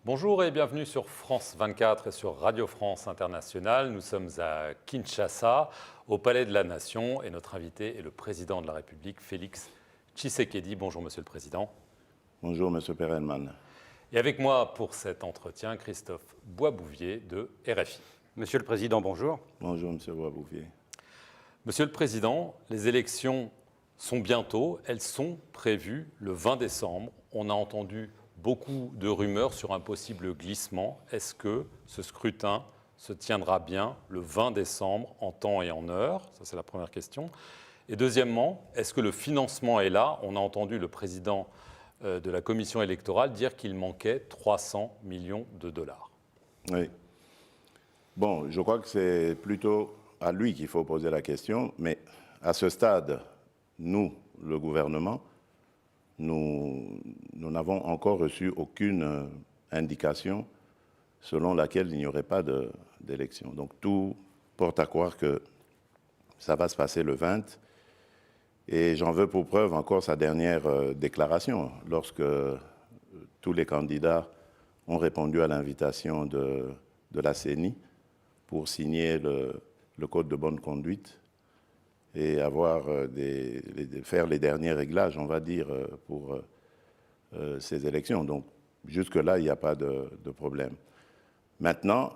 Bonjour et bienvenue sur France 24 et sur Radio France Internationale. Nous sommes à Kinshasa, au Palais de la Nation, et notre invité est le président de la République, Félix Tshisekedi. Bonjour Monsieur le Président. Bonjour Monsieur Perelman. Et avec moi pour cet entretien, Christophe Boisbouvier de RFI. Monsieur le Président, bonjour. Bonjour Monsieur Boisbouvier. Monsieur le Président, les élections sont bientôt, elles sont prévues le 20 décembre. On a entendu beaucoup de rumeurs sur un possible glissement. Est-ce que ce scrutin se tiendra bien le 20 décembre en temps et en heure? Ça, c'est la première question. Et deuxièmement, est-ce que le financement est là? On a entendu le président de la commission électorale dire qu'il manquait 300 millions de dollars. Oui. Bon, je crois que c'est plutôt à lui qu'il faut poser la question, mais à ce stade, nous, le gouvernement, nous n'avons encore reçu aucune indication selon laquelle il n'y aurait pas d'élection. Donc tout porte à croire que ça va se passer le 20. Et j'en veux pour preuve encore sa dernière déclaration, lorsque tous les candidats ont répondu à l'invitation de la CENI pour signer le code de bonne conduite et faire les derniers réglages, on va dire, pour ces élections. Donc, jusque-là, il n'y a pas de problème. Maintenant,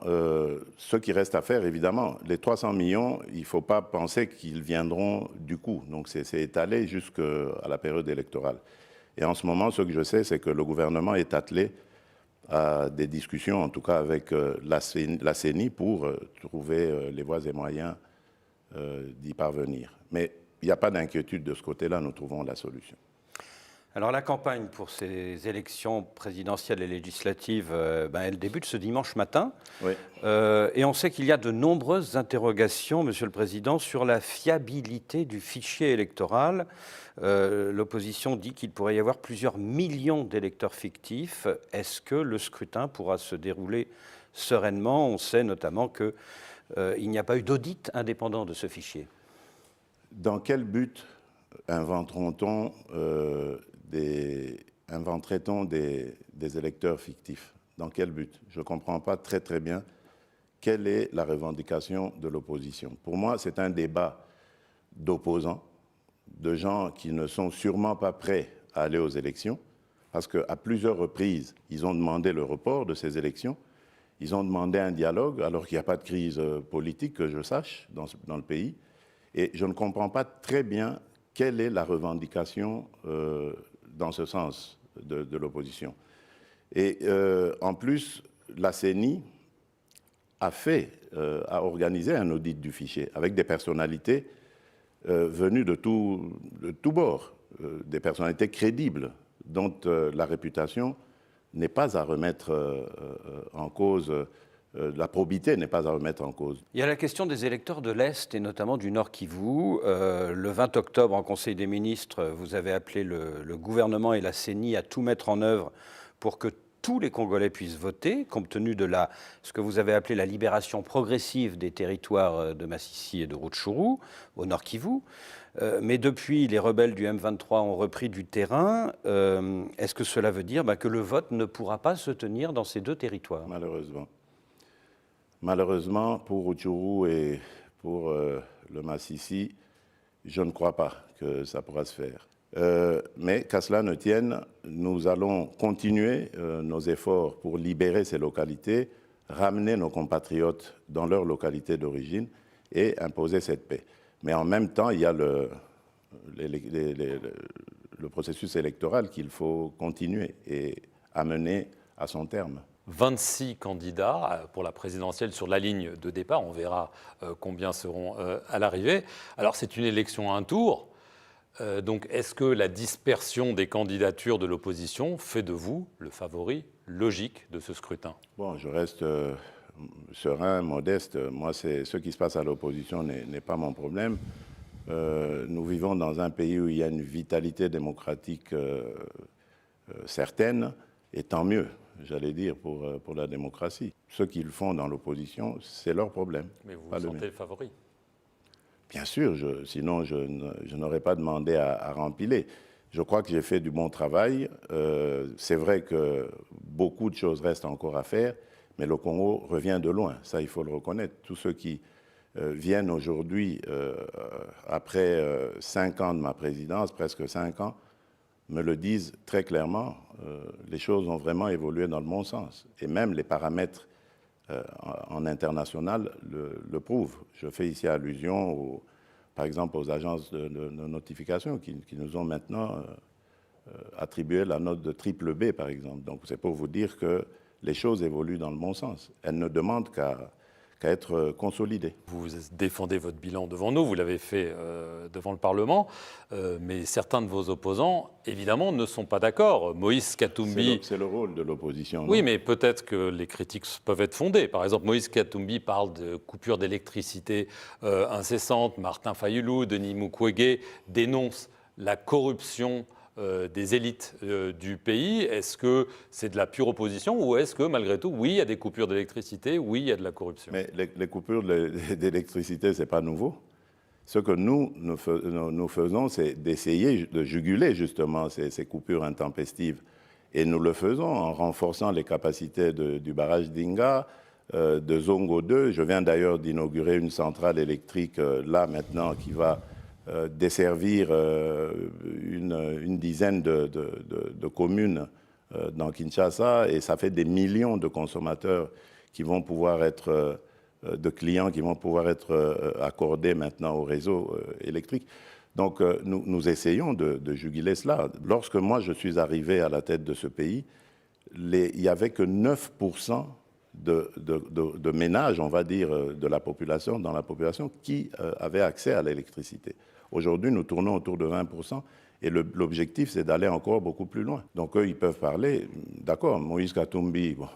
ce qui reste à faire, évidemment, les 300 millions, il ne faut pas penser qu'ils viendront du coup. Donc, c'est étalé jusqu'à la période électorale. Et en ce moment, ce que je sais, c'est que le gouvernement est attelé à des discussions, en tout cas avec la CENI, pour trouver les voies et moyens d'y parvenir. Mais il n'y a pas d'inquiétude de ce côté-là, nous trouvons la solution. Alors la campagne pour ces élections présidentielles et législatives, elle débute ce dimanche matin. Oui. Et on sait qu'il y a de nombreuses interrogations, Monsieur le Président, sur la fiabilité du fichier électoral. L'opposition dit qu'il pourrait y avoir plusieurs millions d'électeurs fictifs. Est-ce que le scrutin pourra se dérouler sereinement? On sait notamment qu'il n'y a pas eu d'audit indépendant de ce fichier. Dans quel but inventerait-on des électeurs fictifs? Dans quel but? Je ne comprends pas très bien quelle est la revendication de l'opposition. Pour moi, c'est un débat d'opposants, de gens qui ne sont sûrement pas prêts à aller aux élections, parce qu'à plusieurs reprises, ils ont demandé le report de ces élections, ils ont demandé un dialogue, alors qu'il n'y a pas de crise politique, que je sache, dans le pays. Et je ne comprends pas très bien quelle est la revendication dans ce sens de l'opposition. Et en plus, la CENI a organisé un audit du fichier avec des personnalités venues de tout bord, des personnalités crédibles dont la réputation n'est pas à remettre en cause. La probité n'est pas à remettre en cause. Il y a la question des électeurs de l'Est et notamment du Nord Kivu. Le 20 octobre, en Conseil des ministres, vous avez appelé le gouvernement et la CENI à tout mettre en œuvre pour que tous les Congolais puissent voter, compte tenu de ce que vous avez appelé la libération progressive des territoires de Massissi et de Rutshuru, au Nord Kivu. Mais depuis, les rebelles du M23 ont repris du terrain. Est-ce que cela veut dire que le vote ne pourra pas se tenir dans ces deux territoires? Malheureusement. Malheureusement, pour Rutshuru et pour le Massissi, je ne crois pas que ça pourra se faire. Mais qu'à cela ne tienne, nous allons continuer nos efforts pour libérer ces localités, ramener nos compatriotes dans leur localité d'origine et imposer cette paix. Mais en même temps, il y a le processus électoral qu'il faut continuer et amener à son terme. 26 candidats pour la présidentielle sur la ligne de départ. On verra combien seront à l'arrivée. Alors, c'est une élection à un tour. Donc, est-ce que la dispersion des candidatures de l'opposition fait de vous le favori logique de ce scrutin? Bon, je reste serein, modeste. Moi, ce qui se passe à l'opposition n'est pas mon problème. Nous vivons dans un pays où il y a une vitalité démocratique certaine, et tant mieux, j'allais dire, pour la démocratie. Ceux qui le font dans l'opposition, c'est leur problème. Mais vous vous sentez le favori? Bien sûr, sinon je n'aurais pas demandé à rempiler. Je crois que j'ai fait du bon travail. C'est vrai que beaucoup de choses restent encore à faire, mais le Congo revient de loin. Ça, il faut le reconnaître. Tous ceux qui viennent aujourd'hui, après 5 ans de ma présidence, presque 5 ans, me le disent très clairement. Les choses ont vraiment évolué dans le bon sens. Et même les paramètres en international le prouvent. Je fais ici allusion, par exemple, aux agences de notification qui nous ont maintenant attribué la note de triple B, par exemple. Donc, c'est pour vous dire que les choses évoluent dans le bon sens. Elles ne demandent qu'à être consolidées. Vous défendez votre bilan devant nous, vous l'avez fait devant le Parlement, mais certains de vos opposants, évidemment, ne sont pas d'accord. Moïse Katumbi... C'est le rôle de l'opposition. Oui, mais peut-être que les critiques peuvent être fondées. Par exemple, Moïse Katumbi parle de coupures d'électricité incessantes. Martin Fayulu, Denis Mukwege dénoncent la corruption des élites du pays. Est-ce que c'est de la pure opposition ou est-ce que, malgré tout, oui, il y a des coupures d'électricité, oui, il y a de la corruption? Mais les coupures d'électricité, ce n'est pas nouveau. Ce que nous faisons, c'est d'essayer de juguler justement ces coupures intempestives. Et nous le faisons en renforçant les capacités du barrage d'Inga, de Zongo 2. Je viens d'ailleurs d'inaugurer une centrale électrique là maintenant qui va desservir une dizaine de communes dans Kinshasa, et ça fait des millions de consommateurs qui vont pouvoir être, de clients qui vont pouvoir être accordés maintenant au réseau électrique. Donc nous essayons de juguler cela. Lorsque moi je suis arrivé à la tête de ce pays, il n'y avait que 9% de ménages, on va dire, dans la population qui avaient accès à l'électricité. Aujourd'hui, nous tournons autour de 20%, et l'objectif, c'est d'aller encore beaucoup plus loin. Donc eux, ils peuvent parler, d'accord, Moïse Katumbi, bon,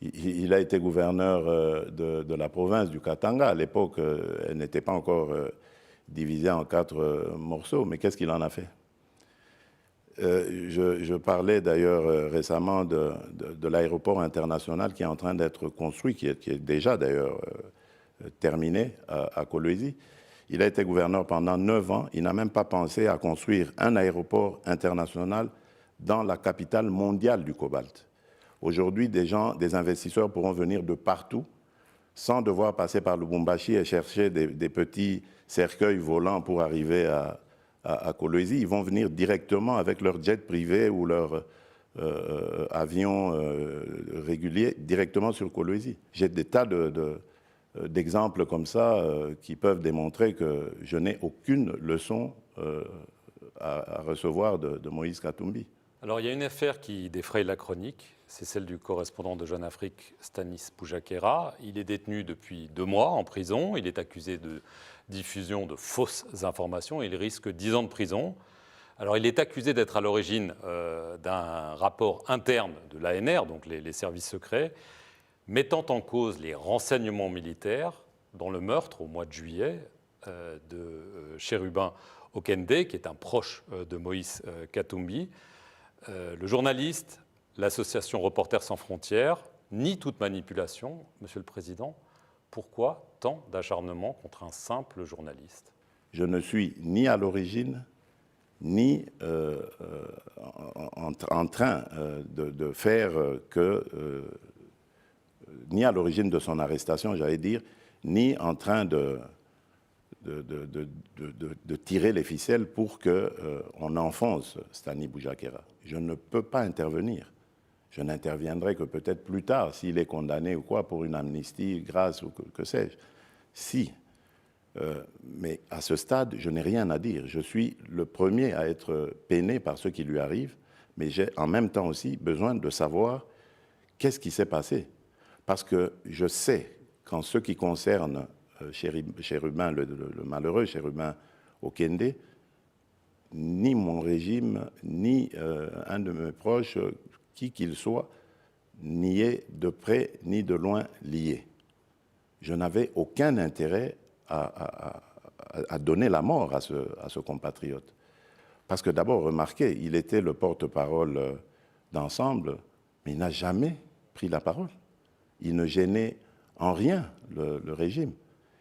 il a été gouverneur de la province du Katanga. À l'époque, elle n'était pas encore divisée en 4 morceaux, mais qu'est-ce qu'il en a fait? Je parlais d'ailleurs récemment de l'aéroport international qui est en train d'être construit, qui est déjà d'ailleurs terminé à Kolwezi. Il a été gouverneur pendant 9 ans. Il n'a même pas pensé à construire un aéroport international dans la capitale mondiale du cobalt. Aujourd'hui, des investisseurs pourront venir de partout sans devoir passer par Lubumbashi et chercher des petits cercueils volants pour arriver à Kolwezi. Ils vont venir directement avec leur jet privé ou leur avion régulier directement sur Kolwezi. J'ai des tas d'exemples comme ça qui peuvent démontrer que je n'ai aucune leçon à recevoir de Moïse Katumbi. Alors il y a une affaire qui défraye la chronique, c'est celle du correspondant de Jeune Afrique, Stanis Boujakera. Il est détenu depuis 2 mois en prison, il est accusé de diffusion de fausses informations, il risque 10 ans de prison. Alors il est accusé d'être à l'origine d'un rapport interne de l'ANR, donc les services secrets, mettant en cause les renseignements militaires dans le meurtre au mois de juillet de Chérubin Okende, qui est un proche de Moïse Katumbi. Le journaliste, l'association Reporters sans frontières, nie toute manipulation. Monsieur le Président, pourquoi tant d'acharnement contre un simple journaliste? Je ne suis ni à l'origine, ni en train de faire que... ni à l'origine de son arrestation, j'allais dire, ni en train de tirer les ficelles pour qu'on enfonce Stanis Boujakera. Je ne peux pas intervenir. Je n'interviendrai que peut-être plus tard, s'il est condamné ou quoi, pour une amnistie, grâce ou que sais-je. Si. Mais à ce stade, je n'ai rien à dire. Je suis le premier à être peiné par ce qui lui arrive, mais j'ai en même temps aussi besoin de savoir qu'est-ce qui s'est passé. Parce que je sais qu'en ce qui concerne Chérubin, le malheureux Chérubin Okende, ni mon régime, ni un de mes proches, qui qu'il soit, n'y est de près ni de loin lié. Je n'avais aucun intérêt à donner la mort à ce compatriote. Parce que d'abord, remarquez, il était le porte-parole d'Ensemble, mais il n'a jamais pris la parole. Il ne gênait en rien le régime.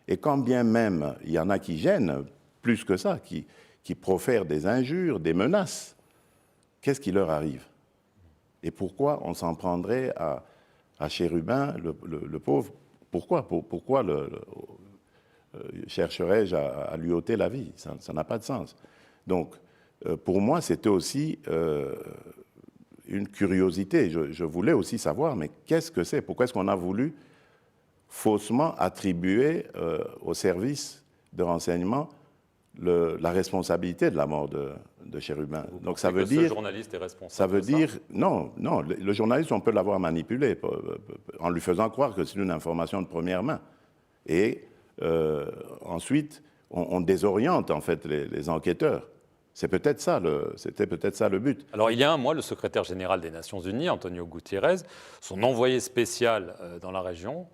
Et quand bien même il y en a qui gênent plus que ça, qui qui profèrent des injures, des menaces, qu'est-ce qui leur arrive? Et pourquoi on s'en prendrait à Chérubin, le pauvre? Pourquoi chercherais-je à lui ôter la vie? Ça n'a pas de sens. Donc, pour moi, c'était aussi une curiosité. Je voulais aussi savoir, mais qu'est-ce que c'est? Pourquoi est-ce qu'on a voulu faussement attribuer au service de renseignement la responsabilité de la mort de Chérubin? Donc ça veut dire... Ce journaliste est responsable. Ça veut dire... Non, le journaliste, on peut l'avoir manipulé en lui faisant croire que c'est une information de première main. Et ensuite, on désoriente en fait les enquêteurs. C'était peut-être ça le but. Alors, il y a un mois, le secrétaire général des Nations Unies, Antonio Guterres, son envoyé spécial dans la région,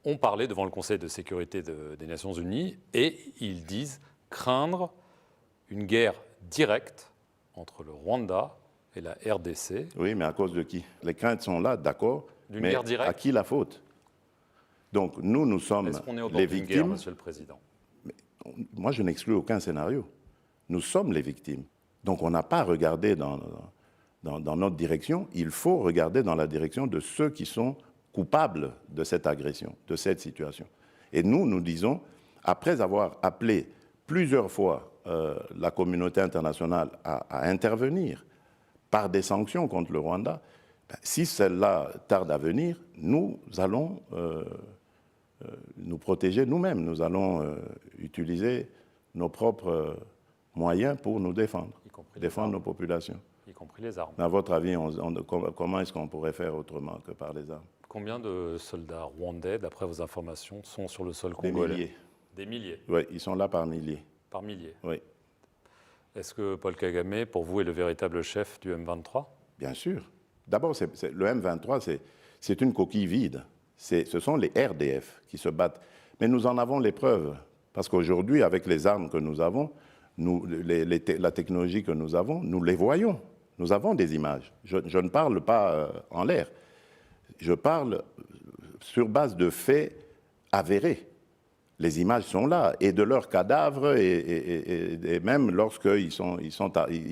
ont parlé devant le Conseil de sécurité des Nations Unies et ils disent craindre une guerre directe entre le Rwanda et la RDC. Oui, mais à cause de qui? Les craintes sont là, d'accord, mais guerre directe. À qui la faute? Donc, nous sommes les victimes. Guerre, Monsieur le Président? Mais, moi, je n'exclus aucun scénario. Nous sommes les victimes. Donc on n'a pas regardé dans notre direction, il faut regarder dans la direction de ceux qui sont coupables de cette agression, de cette situation. Et nous disons, après avoir appelé plusieurs fois la communauté internationale à intervenir par des sanctions contre le Rwanda, si celle-là tarde à venir, nous allons nous protéger nous-mêmes, nous allons utiliser nos propres moyens pour nous défendre nos populations. Y compris les armes. À votre avis, comment est-ce qu'on pourrait faire autrement que par les armes? Combien de soldats rwandais, d'après vos informations, sont sur le sol congolais? Des milliers. Des milliers? Oui, ils sont là par milliers. Par milliers? Oui. Est-ce que Paul Kagame, pour vous, est le véritable chef du M23? Bien sûr. D'abord, le M23, c'est une coquille vide. Ce sont les RDF qui se battent. Mais nous en avons les preuves. Parce qu'aujourd'hui, avec les armes que nous avons, la technologie que nous avons, nous les voyons. Nous avons des images. Je ne parle pas en l'air. Je parle sur base de faits avérés. Les images sont là, et de leurs cadavres, et même lorsqu'ils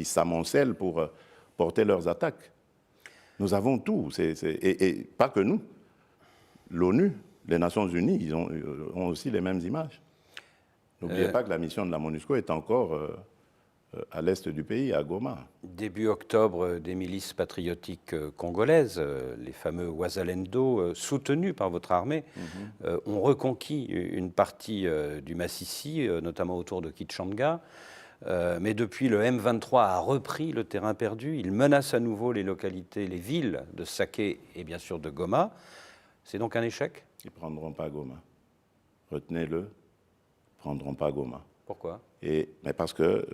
s'amoncellent pour porter leurs attaques. Nous avons tout, et pas que nous. L'ONU, les Nations Unies, ils ont aussi les mêmes images. N'oubliez pas que la mission de la MONUSCO est encore à l'est du pays, à Goma. Début octobre, des milices patriotiques congolaises, les fameux Wazalendo, soutenus par votre armée, ont reconquis une partie du Massissi, notamment autour de Kitshanga. Mais depuis, le M23 a repris le terrain perdu. Il menace à nouveau les localités, les villes de Saké et bien sûr de Goma. C'est donc un échec? Ils ne prendront pas Goma. Retenez-le. Ils ne prendront pas Goma. Pourquoi? Mais parce qu'il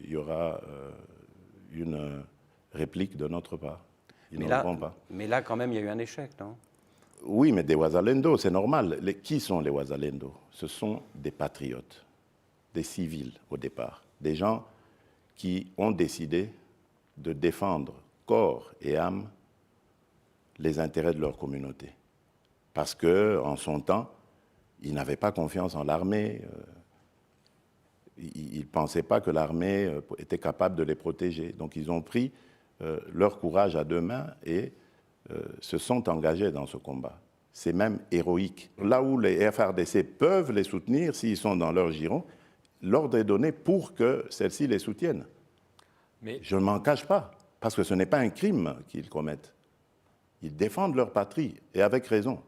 y aura une réplique de notre part. Ils ne prendront pas. Mais là, quand même, il y a eu un échec, non? Oui, mais des Wazalendo, c'est normal. Qui sont les Wazalendo? Ce sont des patriotes, des civils au départ, des gens qui ont décidé de défendre corps et âme les intérêts de leur communauté. Parce qu'en son temps, ils n'avaient pas confiance en l'armée. Ils ne pensaient pas que l'armée était capable de les protéger. Donc ils ont pris leur courage à deux mains et se sont engagés dans ce combat. C'est même héroïque. Là où les FARDC peuvent les soutenir, s'ils sont dans leur giron, l'ordre est donné pour que celles-ci les soutiennent. Mais je ne m'en cache pas, parce que ce n'est pas un crime qu'ils commettent. Ils défendent leur patrie, et avec raison,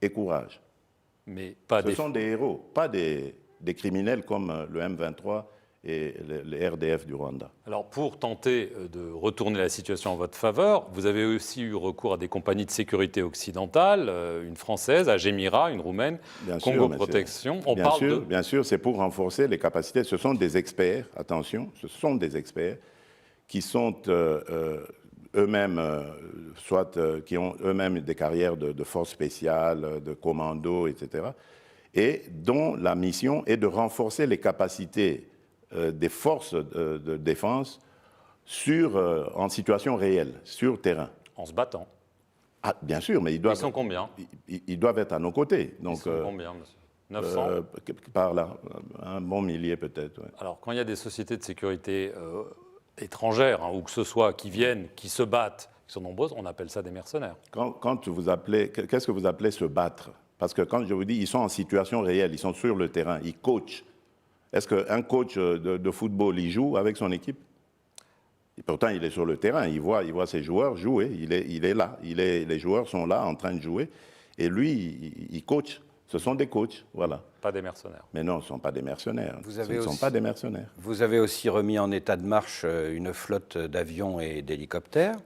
et courage. Mais pas Ce sont des héros, pas des criminels comme le M23 et les RDF du Rwanda. Alors, pour tenter de retourner la situation en votre faveur, vous avez aussi eu recours à des compagnies de sécurité occidentales, une française, Agemira, une roumaine, Congo Protection. Bien sûr, c'est pour renforcer les capacités. Ce sont des experts, attention, ce sont des experts qui sont eux-mêmes, qui ont eux-mêmes des carrières de forces spéciales, de commandos, etc., et dont la mission est de renforcer les capacités des forces de défense en situation réelle, sur terrain. En se battant? Ah, bien sûr, mais ils sont combien? Ils doivent être à nos côtés. Donc, ils sont combien, monsieur? 900 Par là, un bon millier peut-être. Ouais. Alors, quand il y a des sociétés de sécurité étrangères, hein, ou que ce soit, qui viennent, qui se battent, qui sont nombreuses, on appelle ça des mercenaires. Quand vous appelez, qu'est-ce que vous appelez se battre? Parce que quand je vous dis, ils sont en situation réelle, ils sont sur le terrain, ils coachent. Est-ce qu'un coach de football, il joue avec son équipe? Et pourtant, il est sur le terrain, il voit ses joueurs jouer, il est là, les joueurs sont là en train de jouer, et lui, il coach. Ce sont des coachs, voilà. Pas des mercenaires. Mais non, ce ne sont pas des mercenaires. Ce ne sont pas des mercenaires. Vous avez aussi remis en état de marche une flotte d'avions et d'hélicoptères.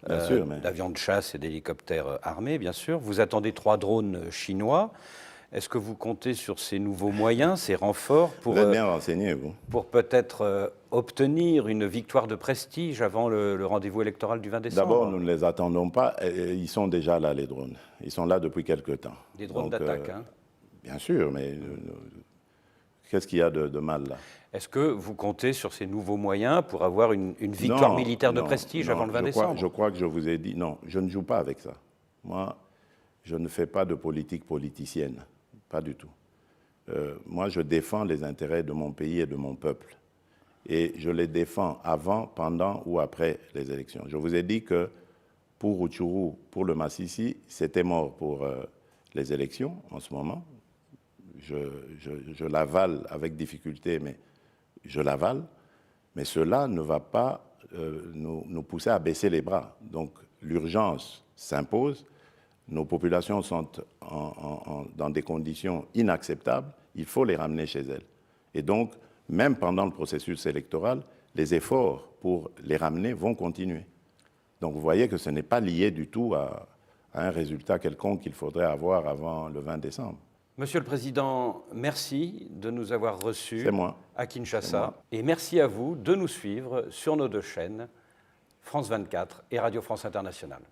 Bien sûr, d'avions de chasse et d'hélicoptères armés, bien sûr. Vous attendez 3 drones chinois. Est-ce que vous comptez sur ces nouveaux moyens, ces renforts, pour, vous êtes bien renseigné, vous. Pour peut-être obtenir une victoire de prestige avant le rendez-vous électoral du 20 décembre? D'abord, nous ne les attendons pas. Ils sont déjà là, les drones. Ils sont là depuis quelque temps. Des drones d'attaque, hein? Bien sûr, mais qu'est-ce qu'il y a de mal là? Est-ce que vous comptez sur ces nouveaux moyens pour avoir une victoire militaire de prestige avant le 20 décembre? Je crois que je vous ai dit, non, je ne joue pas avec ça. Moi, je ne fais pas de politique politicienne, pas du tout. Moi, je défends les intérêts de mon pays et de mon peuple. Et je les défends avant, pendant ou après les élections. Je vous ai dit que pour Rutshuru, pour le Massissi, c'était mort pour les élections en ce moment. Je l'avale avec difficulté, mais je l'avale. Mais cela ne va pas nous pousser à baisser les bras. Donc l'urgence s'impose. Nos populations sont dans des conditions inacceptables. Il faut les ramener chez elles. Et donc, même pendant le processus électoral, les efforts pour les ramener vont continuer. Donc vous voyez que ce n'est pas lié du tout à un résultat quelconque qu'il faudrait avoir avant le 20 décembre. Monsieur le Président, merci de nous avoir reçus à Kinshasa. Et merci à vous de nous suivre sur nos 2 chaînes, France 24 et Radio France Internationale.